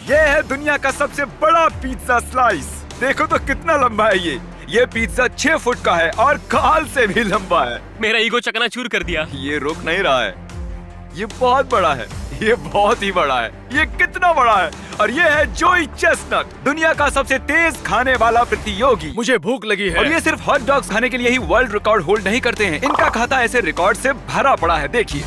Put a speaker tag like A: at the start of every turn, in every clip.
A: ये है दुनिया का सबसे बड़ा पिज्जा स्लाइस। देखो तो कितना लंबा है ये पिज्जा 6 फुट का है और काल से भी लंबा है।
B: मेरा ईगो चकनाचूर कर दिया।
A: ये रुक नहीं रहा है, ये बहुत बड़ा है, ये बहुत ही बड़ा है। ये कितना बड़ा है? और ये है जोई चेस्टनट, दुनिया का सबसे तेज खाने वाला प्रतियोगी।
C: मुझे भूख लगी है।
A: और ये सिर्फ हॉट डॉग्स खाने के लिए ही वर्ल्ड रिकॉर्ड होल्ड नहीं करते हैं, इनका खाता ऐसे रिकॉर्ड से भरा पड़ा है। देखिए,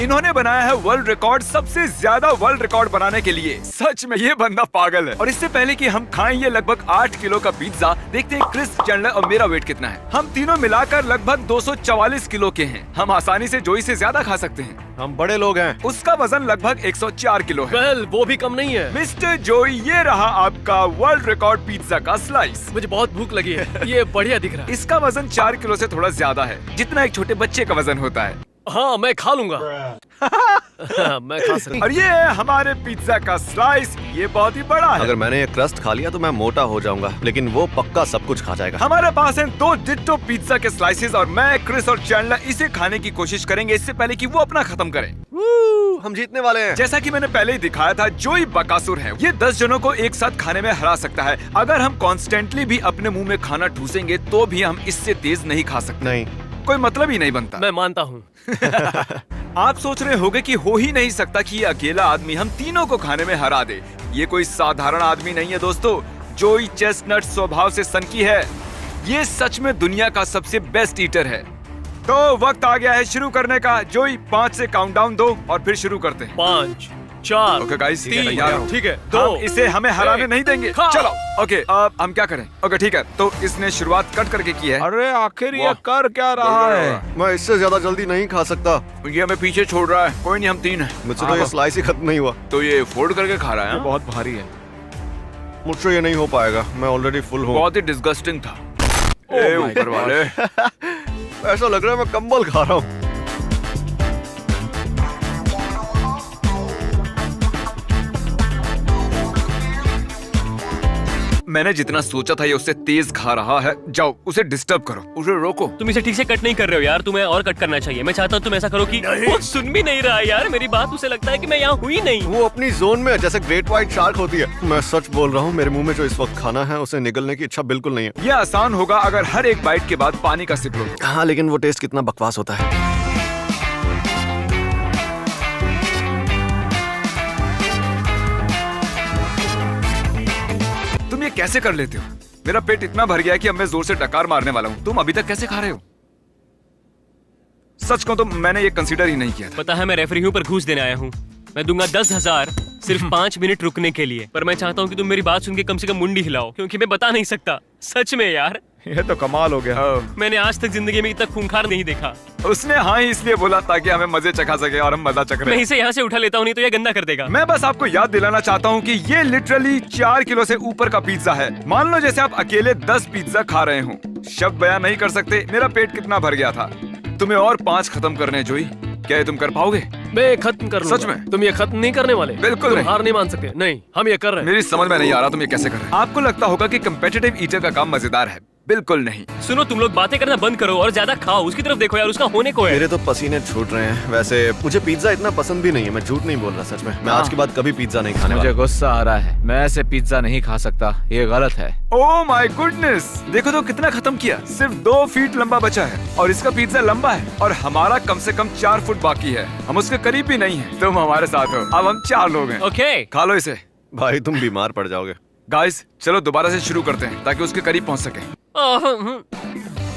A: इन्होंने बनाया है वर्ल्ड रिकॉर्ड, सबसे ज्यादा वर्ल्ड रिकॉर्ड बनाने के लिए। सच में ये बंदा पागल है। और इससे पहले कि हम खाएं ये लगभग 8 किलो का पिज्जा, देखते हैं क्रिस, चैंडलर और मेरा वेट कितना है। हम तीनों मिलाकर लगभग 244 किलो के हैं। हम आसानी से जोई से ज्यादा खा सकते हैं।
C: हम बड़े लोग हैं।
A: उसका वजन लगभग 104 किलो है।
C: वेल, वो भी कम नहीं है।
A: मिस्टर जोई, ये रहा आपका वर्ल्ड रिकॉर्ड पिज्जा का स्लाइस।
C: मुझे बहुत भूख लगी है। ये बढ़िया दिख रहा है।
A: इसका वजन 4 किलो से थोड़ा ज्यादा है, जितना एक छोटे बच्चे का वजन होता है।
C: हाँ, मैं खा लूंगा। मैं खा सकता।
A: और ये है हमारे पिज्जा का स्लाइस। ये बहुत ही बड़ा है।
D: अगर मैंने ये क्रस्ट खा लिया तो मैं मोटा हो जाऊंगा, लेकिन वो पक्का सब कुछ खा जाएगा।
A: हमारे पास हैं 2 डिट्टो पिज्जा के स्लाइसेस और मैं, क्रिस और चैंडलर इसे खाने की कोशिश करेंगे इससे पहले कि वो अपना खत्म करें।
D: हम जीतने वाले हैं।
A: जैसा कि मैंने पहले ही दिखाया था, जोई बकासुर है। ये 10 जनों को एक साथ खाने में हरा सकता है। अगर हम कॉन्स्टेंटली भी अपने मुंह में खाना ठूसेंगे तो भी हम इससे तेज नहीं खा सकते।
D: नहीं,
A: कोई मतलब ही नहीं बनता।
C: मैं मानता हूँ।
A: आप सोच रहे होंगे कि हो ही नहीं सकता कि ये अकेला आदमी हम तीनों को खाने में हरा दे। ये कोई साधारण आदमी नहीं है दोस्तों। जोई चेस्टनट स्वभाव से सनकी है। ये सच में दुनिया का सबसे बेस्ट ईटर है। तो वक्त आ गया है शुरू करने का। जोई 5 से काउंटडाउन दो और फिर शुरू करते हैं।
C: 5, 4,
A: ओके गाइस,
C: 3, ठीक है, 2,
A: हम इसे हमें हराने
C: एक,
A: नहीं देंगे।
C: खा।
A: चलो, ओके, अब हम क्या करें? ओके ठीक है, तो इसने शुरुआत कट करके की है।
E: अरे आखिर ये
A: वाह।
E: कर क्या रहा है?
D: मैं इससे ज्यादा जल्दी नहीं खा सकता।
A: ये हमें पीछे छोड़ रहा है। कोई नहीं, हम 3 हैं।
D: मुझसे तो ये स्लाइस ही खत्म नहीं हुआ।
A: तो ये फोल्ड करके खा रहा है।
E: ये बहुत भारी है।
D: मुझसे ये नहीं हो पाएगा, मैं ऑलरेडी फुल हूँ।
A: बहुत ही डिस्गस्टिंग था। ए ऊपर वाले।
D: ऐसा लग रहा है मैं कंबल खा रहा हूँ।
A: मैंने जितना सोचा था ये उससे तेज खा रहा है। जाओ उसे डिस्टर्ब करो, उसे रोको।
B: तुम इसे ठीक से कट नहीं कर रहे हो यार, तुम्हें और कट करना चाहिए। मैं चाहता हूँ तुम ऐसा करो कि वो सुन भी नहीं रहा है यार मेरी बात। उसे लगता है कि मैं यहाँ हुई नहीं।
D: वो अपनी जोन में है, जैसे ग्रेट व्हाइट शार्क होती है। मैं सच बोल रहा हूँ, मेरे मुंह में जो इस वक्त खाना है उसे निगलने की इच्छा बिल्कुल नहीं है।
A: ये आसान होगा अगर हर एक बाइट के बाद पानी का सिप लो।
D: हाँ, लेकिन वो टेस्ट कितना बकवास होता है।
A: तुम ये कैसे कर लेते हो? मेरा पेट इतना भर गया है कि अब मैं जोर से डकार मारने वाला हूँ। तुम अभी तक कैसे खा रहे हो? सच कहूं तो मैंने ये कंसीडर ही नहीं किया था।
B: पता है मैं रेफरी हूँ पर घूस देने आया हूँ। मैं दूंगा 10,000 सिर्फ 5 मिनट रुकने के लिए। पर मैं चाहता हूँ कि तुम मेरी बात सुन के कम से कम मुंडी हिलाओ, क्योंकि मैं बता नहीं सकता। सच में यार,
E: ये तो कमाल हो गया।
B: मैंने आज तक जिंदगी में इतना खूंखार नहीं देखा।
A: उसने हाँ ही इसलिए बोला ताकि हमें मजे चखा सके और हम मजा चख रहे
B: मैं
A: हैं।
B: इसे यहाँ से उठा लेता हूँ, नहीं तो ये गंदा कर देगा।
A: मैं बस आपको याद दिलाना चाहता हूँ कि ये लिटरली 4 किलो से ऊपर का पिज्जा है। मान लो जैसे आप अकेले 10 पिज्जा खा रहे हो। शब्द बयान नहीं कर सकते मेरा पेट कितना भर गया था। तुम्हें और 5 खत्म करने हैं जोई। क्या ये तुम कर पाओगे?
C: मैं खत्म कर लूंगा।
A: सच में?
C: तुम ये खत्म नहीं करने वाले?
A: बिल्कुल
C: तुम
A: नहीं।
C: हार नहीं मान सकते। नहीं, हम ये कर रहे हैं।
A: मेरी समझ में नहीं आ रहा तुम ये कैसे कर रहे हो। आपको लगता होगा कि कंपेटिटिव ईटर का काम मजेदार है। बिल्कुल नहीं।
B: सुनो, तुम लोग बातें करना बंद करो और ज्यादा खाओ। उसकी तरफ देखो यार, उसका होने को है।
D: मेरे तो पसीने छूट रहे हैं। वैसे मुझे पिज्जा इतना पसंद भी नहीं है, मैं झूठ नहीं बोल रहा। सच में मैं आज के बाद कभी पिज्जा नहीं खाने
E: मुझे
D: वाला।
E: गुस्सा आ रहा है। मैं ऐसे पिज्जा नहीं खा सकता, ये गलत है।
A: ओह माय गुडनेस, देखो तो कितना खत्म किया। सिर्फ 2 फीट लंबा बचा है और इसका पिज्जा लंबा है और हमारा कम से कम 4 फुट बाकी है। हम उसके करीब भी नहीं है। तुम हमारे साथ हो। अब हम 4 लोग हैं।
B: ओके,
A: खा लो इसे।
D: भाई तुम बीमार पड़ जाओगे।
A: गाइस चलो दोबारा से शुरू करते हैं ताकि उसके करीब पहुंच सके।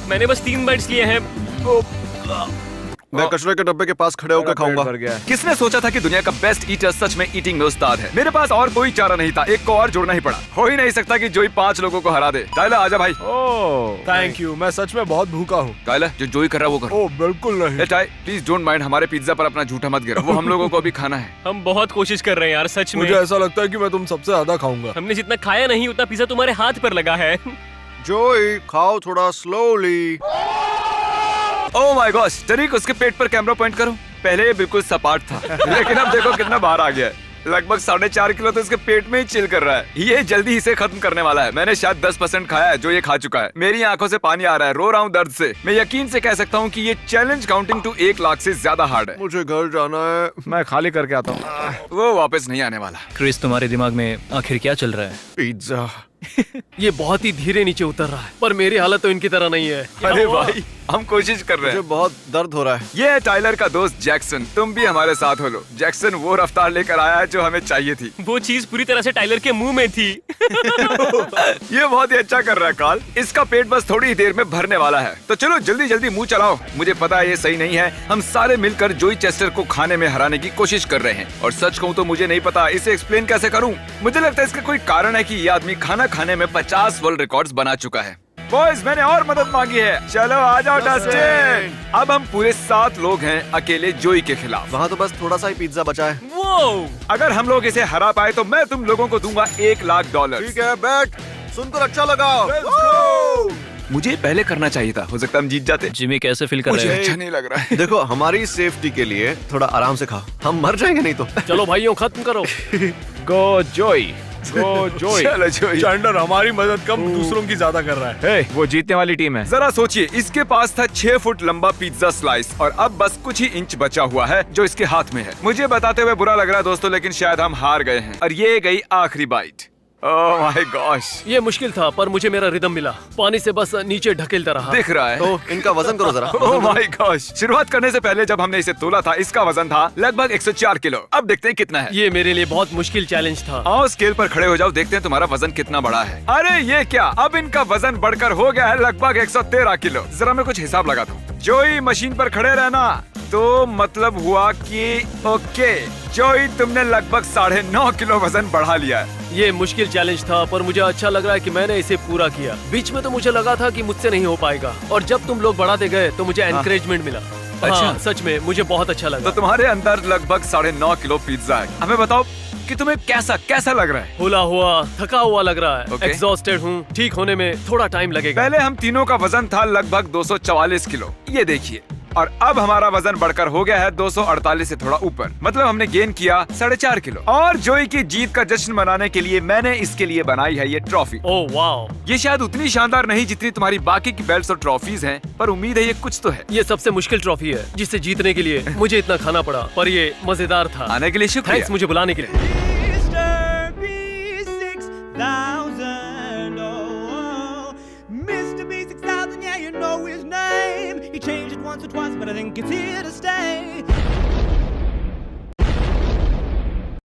B: मैंने बस 3 बाइट्स लिए हैं।
D: मैं कचरे के डब्बे के पास खड़े होकर खाऊंगा।
E: भर गया है।
A: किसने सोचा था कि दुनिया का बेस्ट ईटर सच में ईटिंग में उस्ताद है? मेरे पास और कोई चारा नहीं था, एक को और जोड़ना ही पड़ा। हो ही नहीं सकता कि जोई 5 लोगों को हरा दे। टाइलर आजा भाई।
E: ओह थैंक यू, मैं सच में बहुत भूखा हूँ।
A: टाइलर जो जोई कर रहा है वो करो।
E: ओह बिल्कुल नहीं।
A: ए टाई, प्लीज डोंट माइंड, हमारे पिज्जा पर अपना झूठा मत गिरो। वो हम लोगों को भी खाना है।
B: हम बहुत कोशिश कर रहे हैं यार, सच में।
E: मुझे ऐसा लगता है कि मैं तुम सबसे ज्यादा खाऊंगा।
B: हमने जितना खाया नहीं उतना पिज्जा तुम्हारे हाथ पर लगा है।
D: जोई खाओ थोड़ा स्लोली।
A: ओह माय गॉश, टरीक उसके पेट पर कैमरा पॉइंट करो। पहले ये बिल्कुल सपाट था लेकिन अब देखो कितना बाहर आ गया है। लगभग 4.5 किलो तो इसके पेट में ही चिल कर रहा है। ये जल्दी इसे खत्म करने वाला है। मैंने शायद 10% खाया है जो ये खा चुका है। मेरी आंखों से पानी आ रहा है, रो रहा हूँ दर्द से। मैं यकीन से कह सकता हूँ कि ये चैलेंज काउंटिंग टू 1 लाख से ज्यादा हार्ड है।
D: मुझे घर जाना है।
E: मैं खाली करके आता हूँ।
A: वो वापस नहीं आने वाला।
C: क्रिस, तुम्हारे दिमाग में आखिर क्या चल रहा है?
D: पिज्जा।
C: ये बहुत ही धीरे नीचे उतर रहा है, पर मेरी हालत तो इनकी तरह नहीं है।
A: अरे भाई, हम कोशिश कर रहे
D: मुझे
A: हैं।
D: बहुत दर्द हो रहा है।
A: ये है टाइलर का दोस्त जैक्सन। तुम भी हमारे साथ हो लो। जैक्सन वो रफ्तार लेकर आया है जो हमें चाहिए थी।
B: वो चीज पूरी तरह से टाइलर के मुंह में थी।
A: ये बहुत ही अच्छा कर रहा है कार्ल। इसका पेट बस थोड़ी ही देर में भरने वाला है। तो चलो जल्दी जल्दी मुंह चलाओ। मुझे पता है ये सही नहीं है। हम सारे मिलकर जोई चेस्टर को खाने में हराने की कोशिश कर रहे हैं। और सच कहूँ तो मुझे नहीं पता इसे एक्सप्लेन कैसे करूँ। मुझे लगता है इसका कोई कारण है कि ये आदमी खाना खाने में 50 वर्ल्ड रिकॉर्ड्स बना चुका है। बॉयज, मैंने और मदद मांगी है। चलो आ जाओ डस्टिन। अब हम पूरे 7 लोग हैं अकेले जोई के खिलाफ।
D: वहाँ तो बस थोड़ा सा ही पिज्जा बचा है।
B: वो
A: अगर हम लोग इसे हरा पाए तो मैं तुम लोगों को दूंगा $1 लाख।
D: ठीक है, बैठ। सुनकर अच्छा लगा।
A: मुझे पहले करना चाहिए था। हो सकता है हम जीत जाते।
C: जिमी, कैसे फील कर
A: मुझे
C: रहे
A: अच्छा नहीं लग रहा है।
D: देखो, हमारी सेफ्टी के लिए थोड़ा आराम से खा। हम मर जाएंगे नहीं तो।
C: हो? चलो भाइयों, खत्म करो।
E: गो जोई, गो जोई।
A: चलो जोई।
F: चैंडलर हमारी मदद कम दूसरों की ज्यादा कर रहा है।
E: हे, वो जीतने वाली टीम है।
A: जरा सोचिए, इसके पास था 6 फुट लंबा पिज्जा स्लाइस और अब बस कुछ ही इंच बचा हुआ है जो इसके हाथ में है। मुझे बताते हुए बुरा लग रहा है दोस्तों, लेकिन शायद हम हार गए हैं और ये गई आखिरी बाइट। ओह माय गॉश,
C: ये मुश्किल था, पर मुझे मेरा रिदम मिला। पानी से बस नीचे ढकेलता रहा।
A: दिख रहा है।
D: तो इनका वजन करो जरा।
A: ओह माय गॉश, शुरुआत करने से पहले जब हमने इसे तोला था इसका वजन था लगभग 104 किलो। अब देखते हैं कितना है।
C: ये मेरे लिए बहुत मुश्किल चैलेंज था।
A: आओ स्केल पर खड़े हो जाओ, देखते हैं तुम्हारा वजन कितना बड़ा है। अरे ये क्या, अब इनका वजन बढ़कर हो गया है लगभग 113 किलो। जरा मैं कुछ हिसाब लगाता हूँ। जोई, मशीन पर खड़े रहना। तो मतलब हुआ कि ओके जोई, तुमने लगभग 9.5 किलो वजन बढ़ा लिया है।
C: ये मुश्किल चैलेंज था, पर मुझे अच्छा लग रहा है कि मैंने इसे पूरा किया। बीच में तो मुझे लगा था कि मुझसे नहीं हो पाएगा, और जब तुम लोग बढ़ाते गए तो मुझे एनकरेजमेंट मिला। हाँ, सच में मुझे बहुत अच्छा
A: तो
C: लगा।
A: तुम्हारे अंदर लगभग 9.5 किलो पिज्जा है। हमें बताओ कि तुम्हें कैसा लग रहा है।
C: खुला हुआ, थका हुआ लग रहा है।
A: Okay.
C: एग्जॉस्टेड हूँ। ठीक होने में थोड़ा टाइम लगेगा।
A: पहले हम तीनों का वजन था लगभग 244 किलो, ये देखिए। और अब हमारा वजन बढ़कर हो गया है 248 से थोड़ा ऊपर। मतलब हमने गेन किया 4.5 किलो। और जोई की जीत का जश्न मनाने के लिए मैंने इसके लिए बनाई है ये ट्रॉफी।
C: ओह वाओ,
A: ये शायद उतनी शानदार नहीं जितनी तुम्हारी बाकी की बेल्ट्स और ट्रॉफीज हैं, पर उम्मीद है ये कुछ तो है।
C: ये सबसे मुश्किल ट्रॉफी है जिसे जीतने के लिए मुझे इतना खाना पड़ा, पर ये मजेदार था।
A: आने के लिए शुक्रिया।
C: थैंक्स मुझे बुलाने के लिए।
G: Mr. B6000, oh, Mr. B6000, yeah, you know his name. He changed it once or twice, but I think it's here to stay.